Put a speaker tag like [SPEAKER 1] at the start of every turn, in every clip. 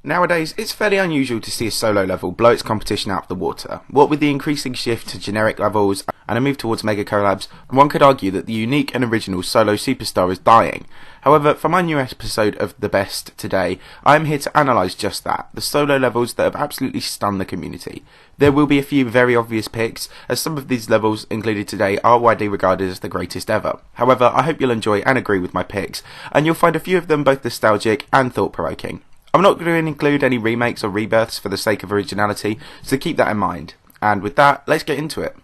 [SPEAKER 1] Nowadays, it's fairly unusual to see a solo level blow its competition out of the water. What with the increasing shift to generic levels and a move towards megacollabs, one could argue that the unique and original solo superstar is dying. However, for my new episode of The Best today, I am here to analyse just that, the solo levels that have absolutely stunned the community. There will be a few very obvious picks, as some of these levels included today are widely regarded as the greatest ever. However, I hope you'll enjoy and agree with my picks, and you'll find a few of them both nostalgic and thought-provoking. I'm not going to include any remakes or rebirths for the sake of originality, so keep that in mind. And with that, let's get into it.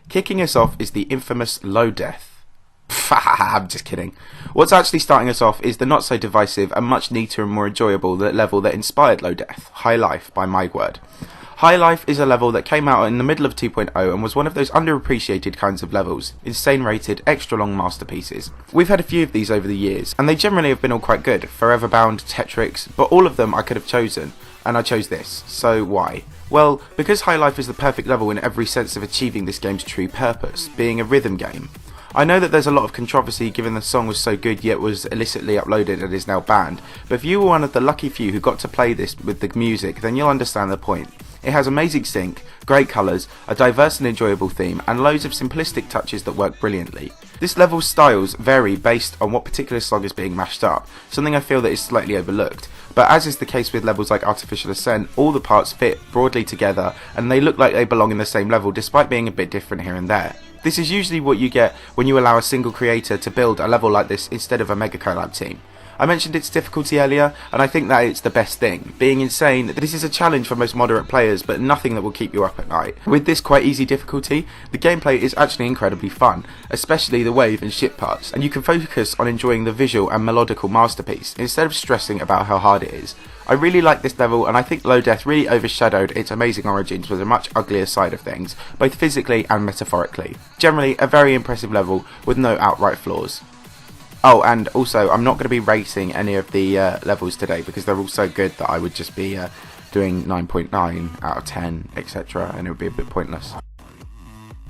[SPEAKER 1] Kicking us off is the infamous Low Death. I'm just kidding. What's actually starting us off is the not so divisive and much neater and more enjoyable level that inspired Low Death, High Life by Migueword. High Life is a level that came out in the middle of 2.0 and was one of those underappreciated kinds of levels, insane rated, extra long masterpieces. We've had a few of these over the years, and they generally have been all quite good, Forever Bound, Tetrix, but all of them I could have chosen, and I chose this. So why? Well, because High Life is the perfect level in every sense of achieving this game's true purpose, being a rhythm game. I know that there's a lot of controversy given the song was so good yet was illicitly uploaded and is now banned, but if you were one of the lucky few who got to play this with the music, then you'll understand the point. It has amazing sync, great colours, a diverse and enjoyable theme, and loads of simplistic touches that work brilliantly. This level's styles vary based on what particular song is being mashed up, something I feel that is slightly overlooked, but as is the case with levels like Artificial Ascent, all the parts fit broadly together and they look like they belong in the same level despite being a bit different here and there. This is usually what you get when you allow a single creator to build a level like this instead of a mega collab team. I mentioned its difficulty earlier, and I think that it's the best thing. Being insane, this is a challenge for most moderate players, but nothing that will keep you up at night. With this quite easy difficulty, the gameplay is actually incredibly fun, especially the wave and ship parts, and you can focus on enjoying the visual and melodical masterpiece, instead of stressing about how hard it is. I really like this level, and I think Low Death really overshadowed its amazing origins with a much uglier side of things, both physically and metaphorically. Generally, a very impressive level with no outright flaws. Oh, and also, I'm not going to be rating any of the levels today because they're all so good that I would just be doing 9.9 out of 10, etc., and it would be a bit pointless.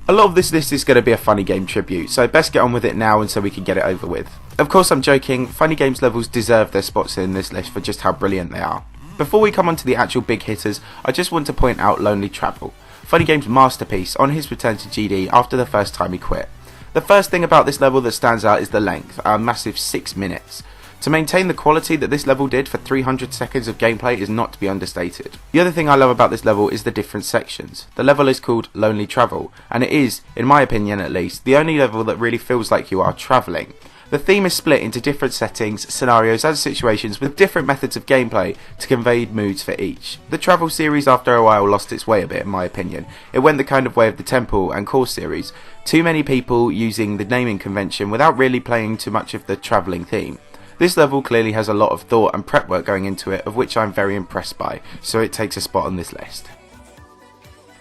[SPEAKER 1] A lot of this list is going to be a Funnygame tribute, so best get on with it now and so we can get it over with. Of course, I'm joking, Funnygame's levels deserve their spots in this list for just how brilliant they are. Before we come on to the actual big hitters, I just want to point out Lonely Travel, Funnygame's masterpiece on his return to GD after the first time he quit. The first thing about this level that stands out is the length, a massive 6 minutes. To maintain the quality that this level did for 300 seconds of gameplay is not to be understated. The other thing I love about this level is the different sections. The level is called Lonely Travel, and it is, in my opinion at least, the only level that really feels like you are travelling. The theme is split into different settings, scenarios and situations with different methods of gameplay to convey moods for each. The Travel series after a while lost its way a bit in my opinion. It went the kind of way of the Temple and Core series. Too many people using the naming convention without really playing too much of the travelling theme. This level clearly has a lot of thought and prep work going into it, of which I'm very impressed by, so it takes a spot on this list.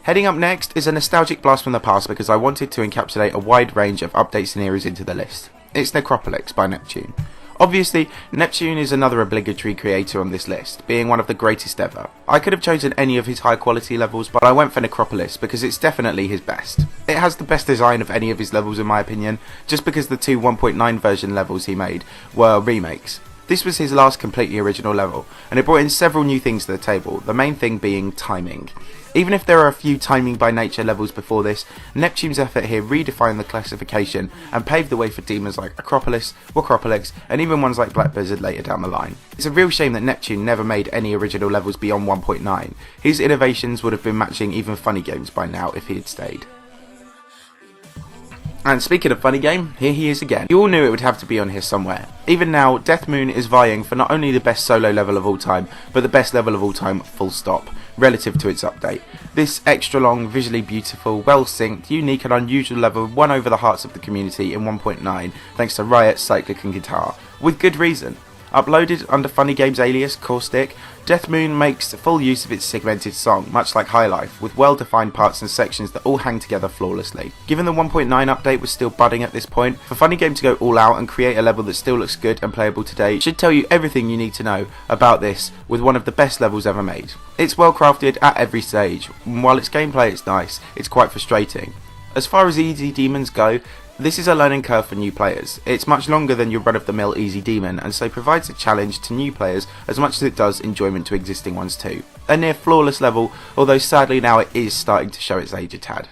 [SPEAKER 1] Heading up next is a nostalgic blast from the past because I wanted to encapsulate a wide range of updates and eras into the list. It's Necropolis by Neptune. Obviously, Neptune is another obligatory creator on this list, being one of the greatest ever. I could have chosen any of his high quality levels, but I went for Necropolis because it's definitely his best. It has the best design of any of his levels in my opinion, just because the two 1.9 version levels he made were remakes. This was his last completely original level, and it brought in several new things to the table, the main thing being timing. Even if there are a few timing by nature levels before this, Neptune's effort here redefined the classification and paved the way for demons like Acropolis, Wakropolis, and even ones like Black Blizzard later down the line. It's a real shame that Neptune never made any original levels beyond 1.9. His innovations would have been matching even Funnygame's by now if he had stayed. And speaking of Funnygame, here he is again. You all knew it would have to be on here somewhere. Even now, Death Moon is vying for not only the best solo level of all time, but the best level of all time full stop, relative to its update. This extra long, visually beautiful, well synced, unique and unusual level won over the hearts of the community in 1.9 thanks to Riot, Cyclic and Guitar, with good reason. Uploaded under Funnygame's alias, Caustic, Death Moon makes full use of its segmented song, much like High Life, with well-defined parts and sections that all hang together flawlessly. Given the 1.9 update was still budding at this point, for Funnygame to go all out and create a level that still looks good and playable today should tell you everything you need to know about this with one of the best levels ever made. It's well crafted at every stage, and while its gameplay is nice, it's quite frustrating. As far as easy demons go, This is a learning curve for new players. It's much longer than your run-of-the-mill easy demon, and so provides a challenge to new players as much as it does enjoyment to existing ones too. A near flawless level, although sadly now it is starting to show its age a tad.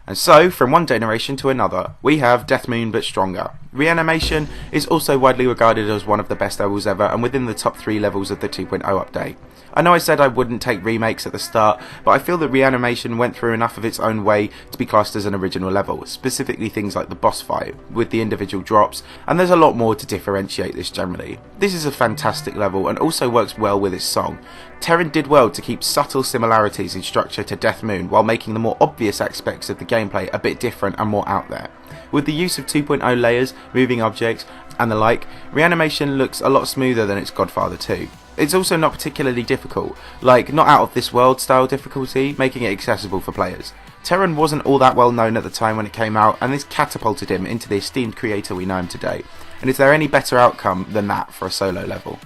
[SPEAKER 1] And so, from one generation to another, we have Death Moon but stronger. Reanimation is also widely regarded as one of the best levels ever and within the top 3 levels of the 2.0 update. I know I said I wouldn't take remakes at the start, but I feel that Reanimation went through enough of its own way to be classed as an original level, specifically things like the boss fight, with the individual drops, and there's a lot more to differentiate this generally. This is a fantastic level and also works well with its song. Terron did well to keep subtle similarities in structure to Death Moon while making the more obvious aspects of the gameplay a bit different and more out there. With the use of 2.0 layers, moving objects, and the like, Reanimation looks a lot smoother than its Godfather 2. It's also not particularly difficult, like not out of this world style difficulty, making it accessible for players. Terron wasn't all that well known at the time when it came out, and this catapulted him into the esteemed creator we know him today. And is there any better outcome than that for a solo level?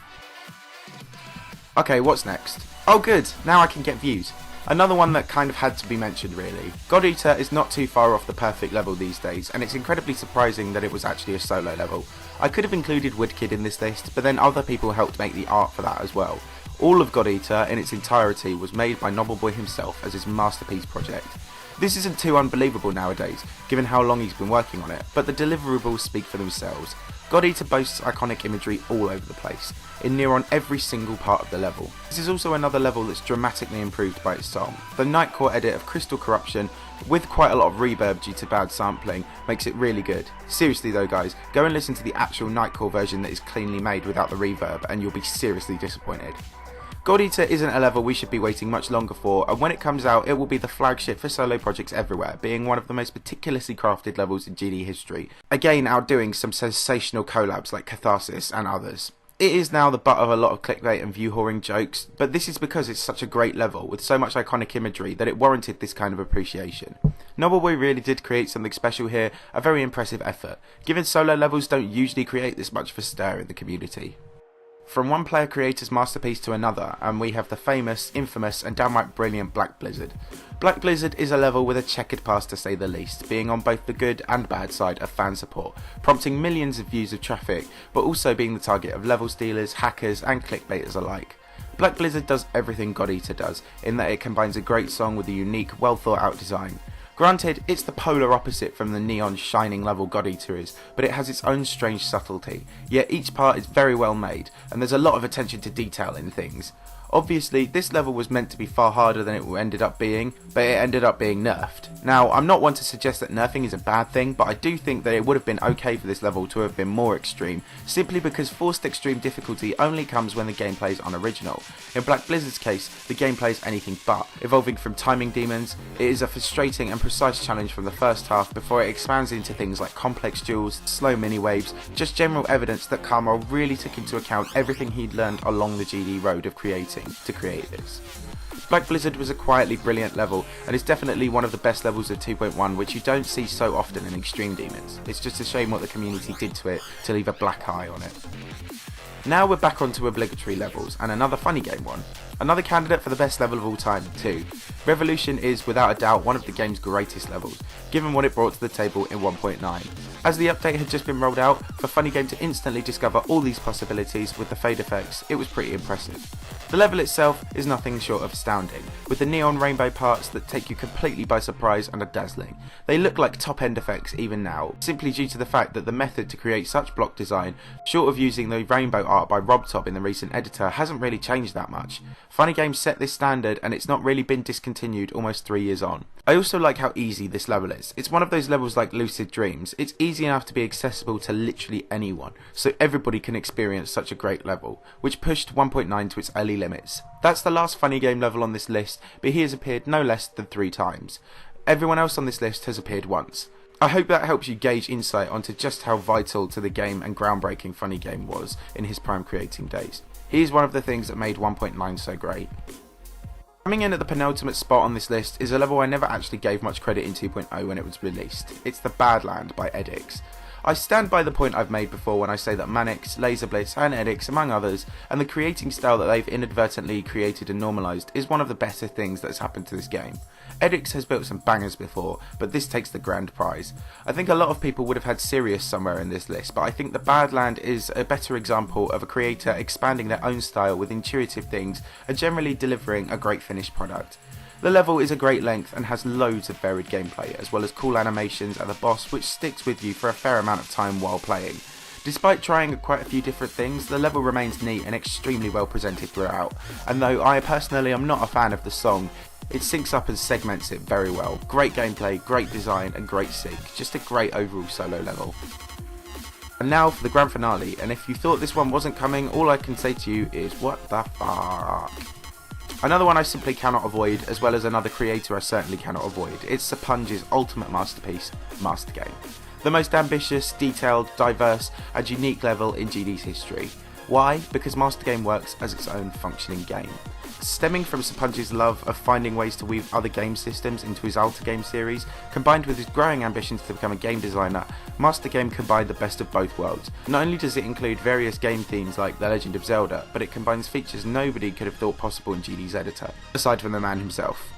[SPEAKER 1] Okay, what's next? Oh good, now I can get views. Another one that kind of had to be mentioned really. God Eater is not too far off the perfect level these days, and it's incredibly surprising that it was actually a solo level. I could have included Woodkid in this list, but then other people helped make the art for that as well. All of God Eater in its entirety was made by Knobbelboy himself as his masterpiece project. This isn't too unbelievable nowadays, given how long he's been working on it, but the deliverables speak for themselves. God Eater boasts iconic imagery all over the place, in near on every single part of the level. This is also another level that's dramatically improved by its song. The Nightcore edit of Crystal Corruption, with quite a lot of reverb due to bad sampling, makes it really good. Seriously though guys, go and listen to the actual Nightcore version that is cleanly made without the reverb and you'll be seriously disappointed. God Eater isn't a level we should be waiting much longer for, and when it comes out it will be the flagship for solo projects everywhere, being one of the most meticulously crafted levels in GD history, again outdoing some sensational collabs like Catharsis and others. It is now the butt of a lot of clickbait and view whoring jokes, but this is because it's such a great level with so much iconic imagery that it warranted this kind of appreciation. Knobbelboy really did create something special here, a very impressive effort, given solo levels don't usually create this much of a stir in the community. From one player creator's masterpiece to another, and we have the famous, infamous and downright brilliant Black Blizzard. Black Blizzard is a level with a checkered past to say the least, being on both the good and bad side of fan support, prompting millions of views of traffic, but also being the target of level stealers, hackers and clickbaiters alike. Black Blizzard does everything God Eater does, in that it combines a great song with a unique, well thought out design. Granted, it's the polar opposite from the neon shining level God Eater is, but it has its own strange subtlety, yet each part is very well made, and there's a lot of attention to detail in things. Obviously, this level was meant to be far harder than it ended up being, but it ended up being nerfed. Now, I'm not one to suggest that nerfing is a bad thing, but I do think that it would have been okay for this level to have been more extreme, simply because forced extreme difficulty only comes when the gameplay is unoriginal. In Black Blizzard's case, the gameplay is anything but, evolving from timing demons. It is a frustrating and precise challenge from the first half before it expands into things like complex duels, slow mini waves, just general evidence that KrmaL really took into account everything he'd learned along the GD road of creating to create this. Black Blizzard was a quietly brilliant level and is definitely one of the best levels of 2.1, which you don't see so often in Extreme Demons. It's just a shame what the community did to it to leave a black eye on it. Now we're back onto obligatory levels, and another Funnygame one. Another candidate for the best level of all time too. Revolution is without a doubt one of the game's greatest levels, given what it brought to the table in 1.9. As the update had just been rolled out, for Funnygame to instantly discover all these possibilities with the fade effects, it was pretty impressive. The level itself is nothing short of astounding, with the neon rainbow parts that take you completely by surprise and are dazzling. They look like top end effects even now, simply due to the fact that the method to create such block design, short of using the rainbow art by RobTop in the recent editor, hasn't really changed that much. Funnygame set this standard and it's not really been discontinued almost 3 years on. I also like how easy this level is. It's one of those levels like Lucid Dreams. It's easy enough to be accessible to literally anyone, so everybody can experience such a great level, which pushed 1.9 to its early limits. That's the last Funnygame level on this list, but he has appeared no less than 3 times. Everyone else on this list has appeared once. I hope that helps you gauge insight onto just how vital to the game and groundbreaking Funnygame was in his prime creating days. He is one of the things that made 1.9 so great. Coming in at the penultimate spot on this list is a level I never actually gave much credit in 2.0 when it was released. It's the Badland by Edicts. I stand by the point I've made before when I say that Manix, LaserBlitz and Edicts, among others, and the creating style that they've inadvertently created and normalised is one of the better things that's happened to this game. Edicts has built some bangers before, but this takes the grand prize. I think a lot of people would have had Sirius somewhere in this list, but I think the Badland is a better example of a creator expanding their own style with intuitive things and generally delivering a great finished product. The level is a great length and has loads of varied gameplay, as well as cool animations and the boss which sticks with you for a fair amount of time while playing. Despite trying quite a few different things, the level remains neat and extremely well presented throughout, and though I personally am not a fan of the song, it syncs up and segments it very well. Great gameplay, great design and great sync, just a great overall solo level. And now for the grand finale, and if you thought this one wasn't coming, all I can say to you is what the fuck. Another one I simply cannot avoid, as well as another creator I certainly cannot avoid. It's Serponge's ultimate masterpiece, Mastergame. The most ambitious, detailed, diverse and unique level in GD's history. Why? Because Mastergame works as its own functioning game. Stemming from Serponge's love of finding ways to weave other game systems into his Game series, combined with his growing ambitions to become a game designer, Mastergame combined the best of both worlds. Not only does it include various game themes like The Legend of Zelda, but it combines features nobody could have thought possible in GD's editor, aside from the man himself.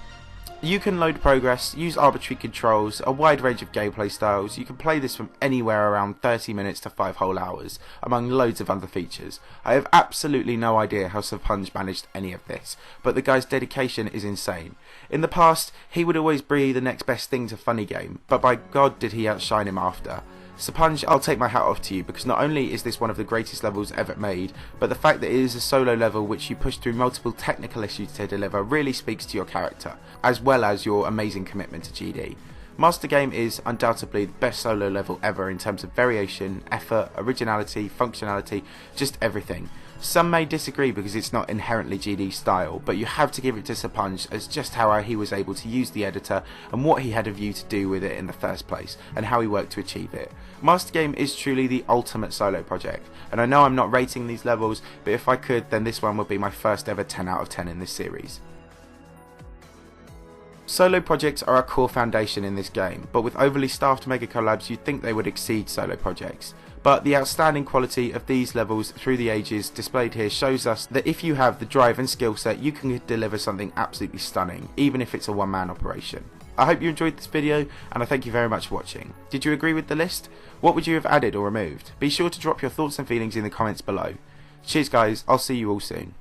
[SPEAKER 1] You can load progress, use arbitrary controls, a wide range of gameplay styles. You can play this from anywhere around 30 minutes to 5 whole hours, among loads of other features. I have absolutely no idea how Serponge managed any of this, but the guy's dedication is insane. In the past, he would always be the next best thing to Funnygame, but by God did he outshine him after. Serponge, I'll take my hat off to you, because not only is this one of the greatest levels ever made, but the fact that it is a solo level which you push through multiple technical issues to deliver really speaks to your character, as well as your amazing commitment to GD. Mastergame is undoubtedly the best solo level ever in terms of variation, effort, originality, functionality, just everything. Some may disagree because it's not inherently GD style, but you have to give it to Serponge as just how he was able to use the editor and what he had a view to do with it in the first place, and how he worked to achieve it. Mastergame is truly the ultimate solo project, and I know I'm not rating these levels, but if I could, then this one would be my first ever 10 out of 10 in this series. Solo projects are a core foundation in this game, but with overly staffed megacollabs you'd think they would exceed solo projects. But the outstanding quality of these levels through the ages displayed here shows us that if you have the drive and skill set, you can deliver something absolutely stunning, even if it's a one-man operation. I hope you enjoyed this video, and I thank you very much for watching. Did you agree with the list? What would you have added or removed? Be sure to drop your thoughts and feelings in the comments below. Cheers guys, I'll see you all soon.